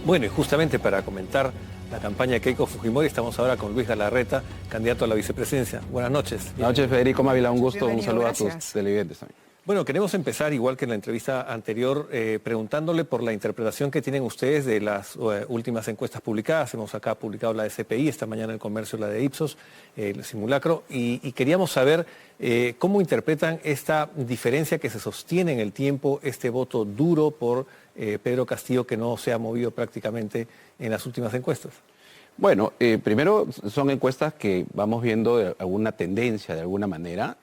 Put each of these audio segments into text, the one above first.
Bueno, y justamente para comentar la campaña de Keiko Fujimori, estamos ahora con Luis Galarreta, candidato a la vicepresidencia. Buenas noches. Buenas noches, Federico Mávila, un gusto, un saludo gracias. a tus televidentes también. Bueno, queremos empezar, igual que en la entrevista anterior, preguntándole por la interpretación que tienen ustedes de las últimas encuestas publicadas. Hemos acá publicado la de CPI, esta mañana el Comercio la de Ipsos, el simulacro, y queríamos saber cómo interpretan esta diferencia que se sostiene en el tiempo, este voto duro por Pedro Castillo que no se ha movido prácticamente en las últimas encuestas. Bueno, primero son encuestas que vamos viendo de alguna tendencia, de alguna manera.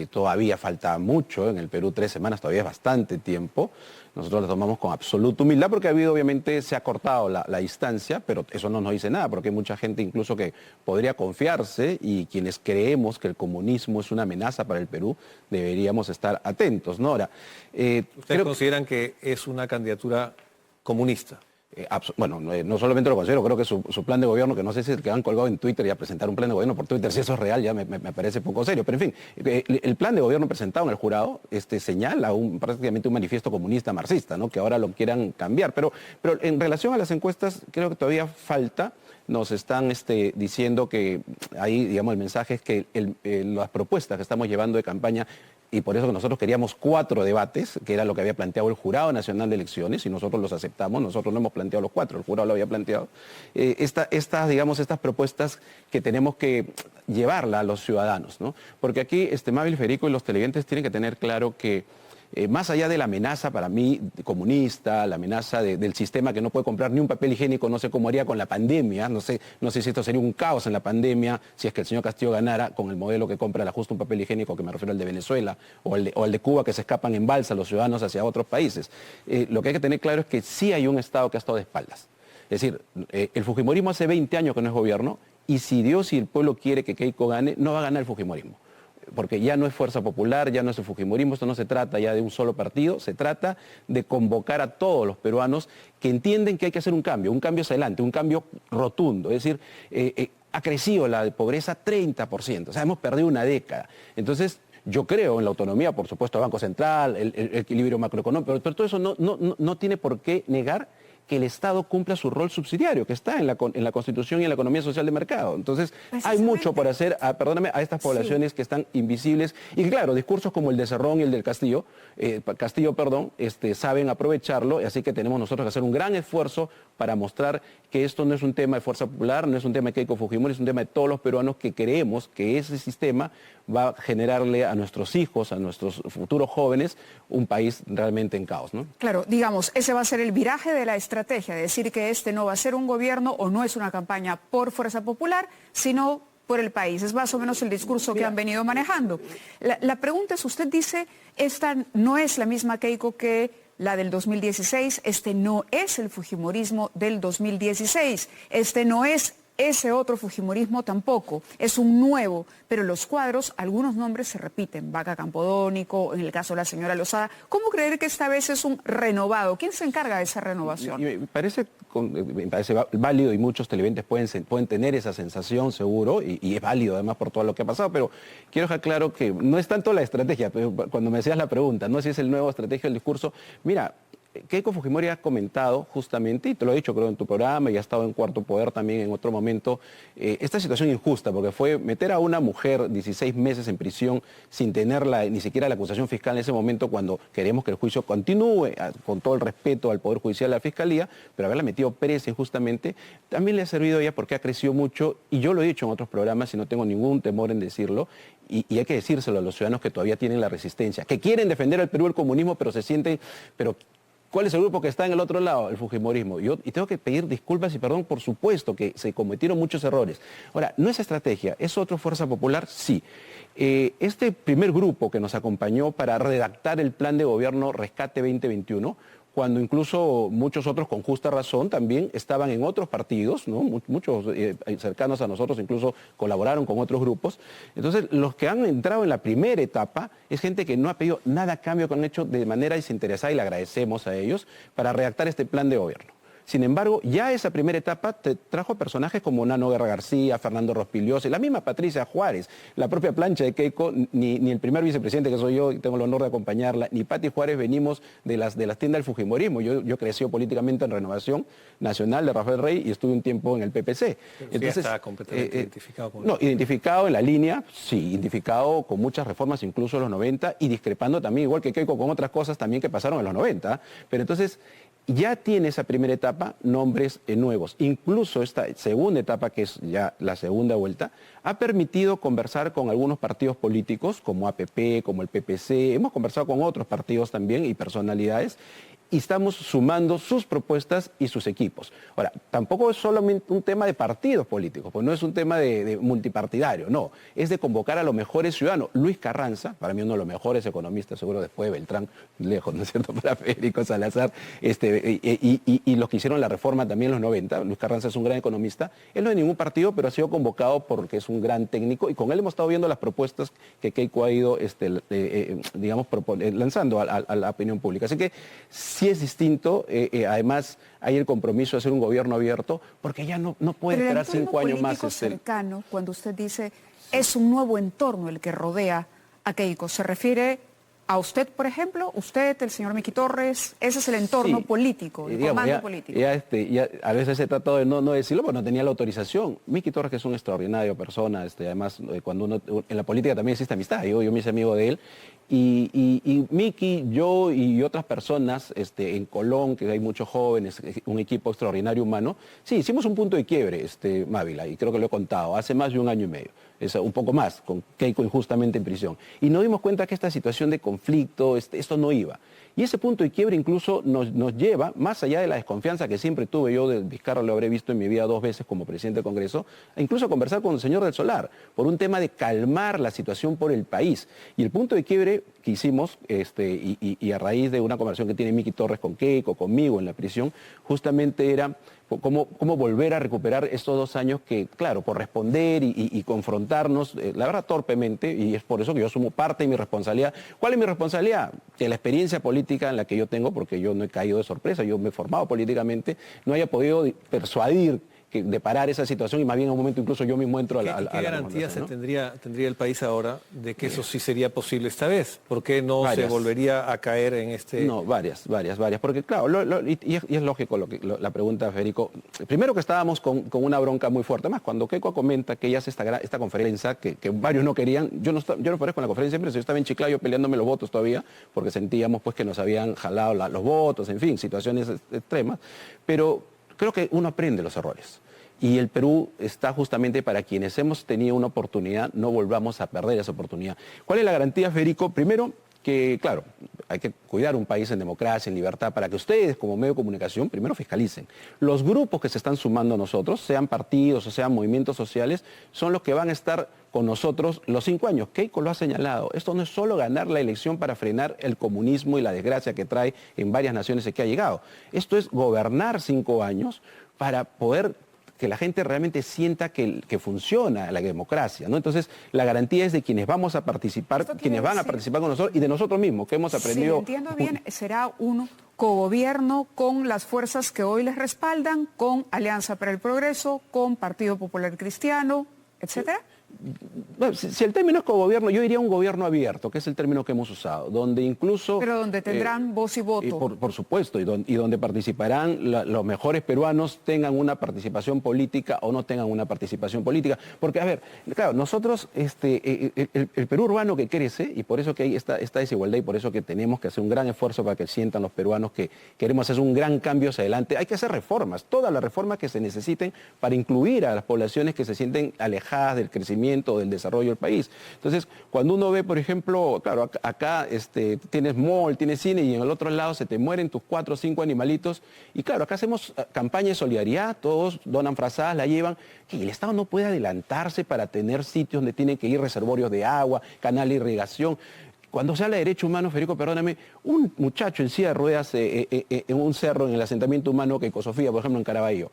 Todavía falta mucho, en el Perú 3 semanas todavía es bastante tiempo. Nosotros la tomamos con absoluta humildad porque obviamente se ha cortado la distancia, pero eso no nos dice nada porque hay mucha gente incluso que podría confiarse y quienes creemos que el comunismo es una amenaza para el Perú deberíamos estar atentos, ¿no? Ahora, ¿Ustedes consideran que es una candidatura comunista? Bueno, no solamente lo considero, creo que su plan de gobierno, que no sé si es el que han colgado en Twitter y a presentar un plan de gobierno por Twitter, si eso es real, ya me parece poco serio. Pero en fin, el plan de gobierno presentado en el jurado señala prácticamente un manifiesto comunista marxista, ¿no? Que ahora lo quieran cambiar. Pero en relación a las encuestas, creo que todavía falta. Nos están diciendo que ahí, digamos, el mensaje es que las propuestas que estamos llevando de campaña, y por eso que nosotros queríamos 4 debates, que era lo que había planteado el Jurado Nacional de Elecciones, y nosotros los aceptamos, nosotros no hemos planteado los 4, el jurado lo había planteado. Estas propuestas que tenemos que llevarla a los ciudadanos, ¿no? Porque aquí, Mávila, Federico y los televidentes tienen que tener claro que más allá de la amenaza para mí comunista, la amenaza del sistema que no puede comprar ni un papel higiénico, no sé cómo haría con la pandemia, no sé si esto sería un caos en la pandemia, si es que el señor Castillo ganara con el modelo que compra justo un papel higiénico, que me refiero al de Venezuela, o al de Cuba, que se escapan en balsa los ciudadanos hacia otros países. Lo que hay que tener claro es que sí hay un Estado que ha estado de espaldas. Es decir, el fujimorismo hace 20 años que no es gobierno, y si Dios y el pueblo quiere que Keiko gane, no va a ganar el fujimorismo. Porque ya no es Fuerza Popular, ya no es el fujimorismo, esto no se trata ya de un solo partido, se trata de convocar a todos los peruanos que entienden que hay que hacer un cambio hacia adelante, un cambio rotundo. Es decir, ha crecido la pobreza 30%, o sea, hemos perdido una década. Entonces, yo creo en la autonomía, por supuesto, del Banco Central, el equilibrio macroeconómico, pero todo eso no tiene por qué negar que el Estado cumpla su rol subsidiario, que está en la Constitución y en la economía social de mercado. Entonces, hay mucho por hacer, a estas poblaciones que están invisibles. Y claro, discursos como el de Cerrón y el del Castillo, saben aprovecharlo, así que tenemos nosotros que hacer un gran esfuerzo para mostrar que esto no es un tema de Fuerza Popular, no es un tema de Keiko Fujimori, es un tema de todos los peruanos que creemos que ese sistema va a generarle a nuestros hijos, a nuestros futuros jóvenes, un país realmente en caos, ¿no? Claro, digamos, ese va a ser el viraje de la estrategia, de decir que este no va a ser un gobierno o no es una campaña por Fuerza Popular, sino por el país. Es más o menos el discurso que han venido manejando. La pregunta es, usted dice, esta no es la misma Keiko que la del 2016, este no es el fujimorismo del 2016, este no es ese otro fujimorismo tampoco, es un nuevo, pero los cuadros, algunos nombres se repiten, Vaca Campodónico, en el caso de la señora Lozada. ¿Cómo creer que esta vez es un renovado? ¿Quién se encarga de esa renovación? Me parece válido y muchos televidentes pueden tener esa sensación seguro y es válido además por todo lo que ha pasado, pero quiero dejar claro que no es tanto la estrategia, pero cuando me hacías la pregunta, no sé si es el nuevo estrategia del discurso, mira, Keiko Fujimori ha comentado justamente, y te lo he dicho creo en tu programa y ha estado en Cuarto Poder también en otro momento, esta situación injusta, porque fue meter a una mujer 16 meses en prisión sin tener ni siquiera la acusación fiscal en ese momento, cuando queremos que el juicio continúe, con todo el respeto al Poder Judicial y a la Fiscalía, pero haberla metido presa injustamente, también le ha servido a ella porque ha crecido mucho, y yo lo he dicho en otros programas y no tengo ningún temor en decirlo, y hay que decírselo a los ciudadanos que todavía tienen la resistencia, que quieren defender al Perú el comunismo, pero se sienten... ¿Cuál es el grupo que está en el otro lado? El fujimorismo. Y tengo que pedir disculpas y perdón, por supuesto, que se cometieron muchos errores. Ahora, ¿no es estrategia? ¿Es otra Fuerza Popular? Sí. Este primer grupo que nos acompañó para redactar el plan de gobierno Rescate 2021, cuando incluso muchos otros con justa razón también estaban en otros partidos, ¿no? Muchos cercanos a nosotros incluso colaboraron con otros grupos. Entonces, los que han entrado en la primera etapa es gente que no ha pedido nada a cambio, que han hecho de manera desinteresada, y le agradecemos a ellos, para redactar este plan de gobierno. Sin embargo, ya esa primera etapa te trajo personajes como Nano Guerra García, Fernando Rospigliosi, la misma Patricia Juárez, la propia plancha de Keiko, ni el primer vicepresidente que soy yo, y tengo el honor de acompañarla, ni Pati Juárez venimos de las tiendas del fujimorismo. Yo crecí políticamente en Renovación Nacional de Rafael Rey y estuve un tiempo en el PPC. Pero entonces, está completamente identificado con no, identificado en la línea, sí, identificado con muchas reformas incluso en los 90 y discrepando también, igual que Keiko, con otras cosas también que pasaron en los 90. Pero entonces ya tiene esa primera etapa nombres nuevos. Incluso esta segunda etapa, que es ya la segunda vuelta, ha permitido conversar con algunos partidos políticos como APP, como el PPC. Hemos conversado con otros partidos también y personalidades y estamos sumando sus propuestas y sus equipos. Ahora, tampoco es solamente un tema de partidos políticos, pues no es un tema de multipartidario, no, es de convocar a los mejores ciudadanos. Luis Carranza, para mí uno de los mejores economistas, seguro después de Beltrán, lejos, ¿no es cierto?, para Federico Salazar, y los que hicieron la reforma también en los 90, Luis Carranza es un gran economista, él no es de ningún partido, pero ha sido convocado porque es un gran técnico, y con él hemos estado viendo las propuestas que Keiko ha ido, lanzando a la opinión pública. Así que sí es distinto, además hay el compromiso de hacer un gobierno abierto, porque ya no puede esperar 5 años más. Cercano, cuando usted dice es un nuevo entorno el que rodea a Keiko, ¿se refiere a usted, por ejemplo? ¿Usted, el señor Miki Torres? Ese es el entorno político, el comando político. Ya a veces he tratado de no decirlo, porque no tenía la autorización. Miki Torres, que es una extraordinaria persona, además cuando uno en la política también existe amistad, yo me hice amigo de él. Y Miki, yo y otras personas en Colón, que hay muchos jóvenes, un equipo extraordinario humano, sí, hicimos un punto de quiebre, Mávila, y creo que lo he contado, hace más de 1 año y medio. Un poco más, con Keiko injustamente en prisión. Y nos dimos cuenta que esta situación de conflicto, esto no iba. Y ese punto de quiebre incluso nos lleva, más allá de la desconfianza que siempre tuve, yo de Vizcarra lo habré visto en mi vida 2 veces como presidente del Congreso, a incluso conversar con el señor del Solar, por un tema de calmar la situación por el país. Y el punto de quiebre que hicimos, y a raíz de una conversación que tiene Miki Torres con Keiko, conmigo en la prisión, justamente era cómo volver a recuperar estos 2 años que, claro, por responder y confrontarnos, la verdad torpemente, y es por eso que yo asumo parte de mi responsabilidad. ¿Cuál es mi responsabilidad? Que la experiencia política en la que yo tengo, porque yo no he caído de sorpresa, yo me he formado políticamente, no haya podido persuadir de parar esa situación y más bien en un momento incluso yo mismo entro a la... ¿Qué garantía se tendría el país ahora de que eso sí sería posible esta vez? ¿Por qué no se volvería a caer en este...? No, varias, porque claro, y es lógico la pregunta, Federico. Primero que estábamos con una bronca muy fuerte, más cuando Keiko comenta que ella hace esta conferencia que varios no querían, yo no aparezco en la conferencia siempre, yo estaba en Chiclayo peleándome los votos todavía, porque sentíamos pues que nos habían jalado los votos, en fin, situaciones extremas, pero creo que uno aprende los errores. Y el Perú está justamente para quienes hemos tenido una oportunidad, no volvamos a perder esa oportunidad. ¿Cuál es la garantía, Federico? Primero, que claro, hay que cuidar un país en democracia, en libertad, para que ustedes como medio de comunicación primero fiscalicen. Los grupos que se están sumando a nosotros, sean partidos o sean movimientos sociales, son los que van a estar con nosotros los 5 años. Keiko lo ha señalado. Esto no es solo ganar la elección para frenar el comunismo y la desgracia que trae en varias naciones que ha llegado. Esto es gobernar 5 años para poder que la gente realmente sienta que funciona la democracia, ¿no? Entonces, la garantía es de quienes vamos a participar, quienes van a participar con nosotros y de nosotros mismos, que hemos aprendido... Si entiendo bien, será un cogobierno con las fuerzas que hoy les respaldan, con Alianza para el Progreso, con Partido Popular Cristiano, etcétera. Bueno, si el término es cogobierno, yo diría un gobierno abierto, que es el término que hemos usado, donde incluso... Pero donde tendrán voz y voto. Por supuesto, y donde participarán los mejores peruanos, tengan una participación política o no tengan una participación política. Porque, a ver, claro, nosotros, el Perú urbano que crece, y por eso que hay esta desigualdad, y por eso que tenemos que hacer un gran esfuerzo para que sientan los peruanos que queremos hacer un gran cambio hacia adelante, hay que hacer reformas, todas las reformas que se necesiten para incluir a las poblaciones que se sienten alejadas del crecimiento, del desarrollo del país. Entonces, cuando uno ve, por ejemplo, claro, acá tienes mall, tienes cine y en el otro lado se te mueren tus 4 o 5 animalitos. Y claro, acá hacemos campaña de solidaridad, todos donan frazadas, la llevan, que el Estado no puede adelantarse para tener sitios donde tienen que ir reservorios de agua, canal de irrigación. Cuando se habla de derechos humanos, Federico, perdóname, un muchacho en silla de ruedas en un cerro, en el asentamiento humano que Sofía, por ejemplo, en Caraballo,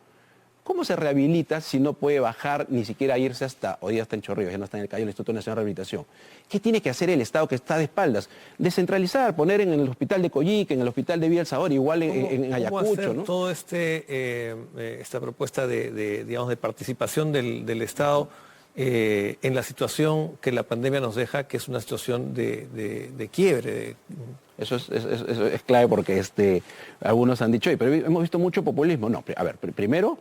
¿cómo se rehabilita si no puede bajar ni siquiera irse hasta, hoy día está en Chorrillos, ya no está en el Callao, el Instituto Nacional de Rehabilitación? ¿Qué tiene que hacer el Estado que está de espaldas? Descentralizar, poner en el hospital de Coyique, en el hospital de Villa El Sabor, igual en Ayacucho, ¿Cómo hacer ¿no? todo esta propuesta digamos, de participación del Estado en la situación que la pandemia nos deja, que es una situación de quiebre? Eso es clave porque algunos han dicho, pero hemos visto mucho populismo. No, a ver, primero,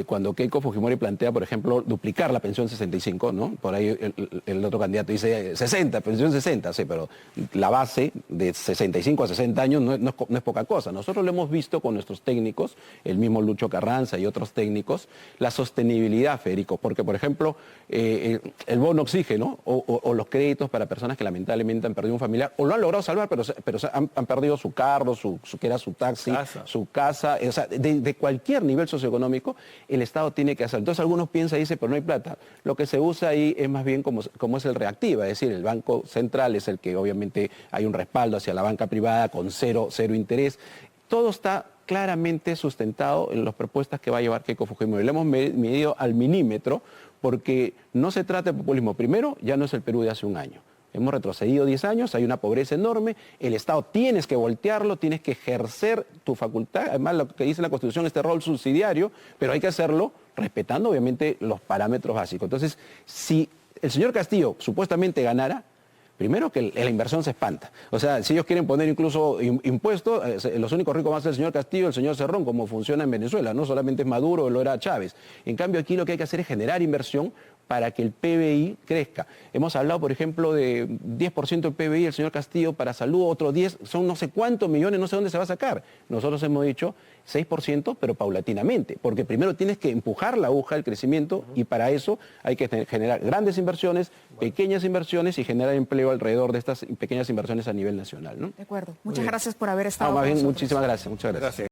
cuando Keiko Fujimori plantea, por ejemplo, duplicar la pensión 65, ¿no? Por ahí el otro candidato dice 60, pensión 60, sí, pero la base de 65 a 60 años no es poca cosa. Nosotros lo hemos visto con nuestros técnicos, el mismo Lucho Carranza y otros técnicos, la sostenibilidad, Federico, porque, por ejemplo, el bono oxígeno o los créditos para personas que lamentablemente han perdido un familiar o lo han logrado salvar, pero han perdido su carro, que era su taxi, su casa, o sea, de cualquier nivel socioeconómico, el Estado tiene que hacer. Entonces algunos piensan y dicen, pero no hay plata. Lo que se usa ahí es más bien como es el reactiva, es decir, el Banco Central es el que obviamente hay un respaldo hacia la banca privada con cero interés. Todo está claramente sustentado en las propuestas que va a llevar Keiko Fujimori. Lo hemos medido al milímetro porque no se trata de populismo. Primero, ya no es el Perú de hace un año. Hemos retrocedido 10 años, hay una pobreza enorme, el Estado tienes que voltearlo, tienes que ejercer tu facultad, además lo que dice la Constitución, este rol subsidiario, pero hay que hacerlo respetando obviamente los parámetros básicos. Entonces, si el señor Castillo supuestamente ganara, primero que la inversión se espanta. O sea, si ellos quieren poner incluso impuestos, los únicos ricos van a ser el señor Castillo y el señor Cerrón, como funciona en Venezuela. No solamente es Maduro, lo era Chávez. En cambio, aquí lo que hay que hacer es generar inversión para que el PBI crezca. Hemos hablado, por ejemplo, de 10% del PBI, el señor Castillo para salud, otro 10, son no sé cuántos millones, no sé dónde se va a sacar. Nosotros hemos dicho 6%, pero paulatinamente, porque primero tienes que empujar la aguja del crecimiento y para eso hay que generar grandes inversiones, pequeñas inversiones y generar empleo alrededor de estas pequeñas inversiones a nivel nacional, ¿no? De acuerdo. Muchas gracias por haber estado Más con bien, nosotros. muchísimas gracias. Muchas gracias.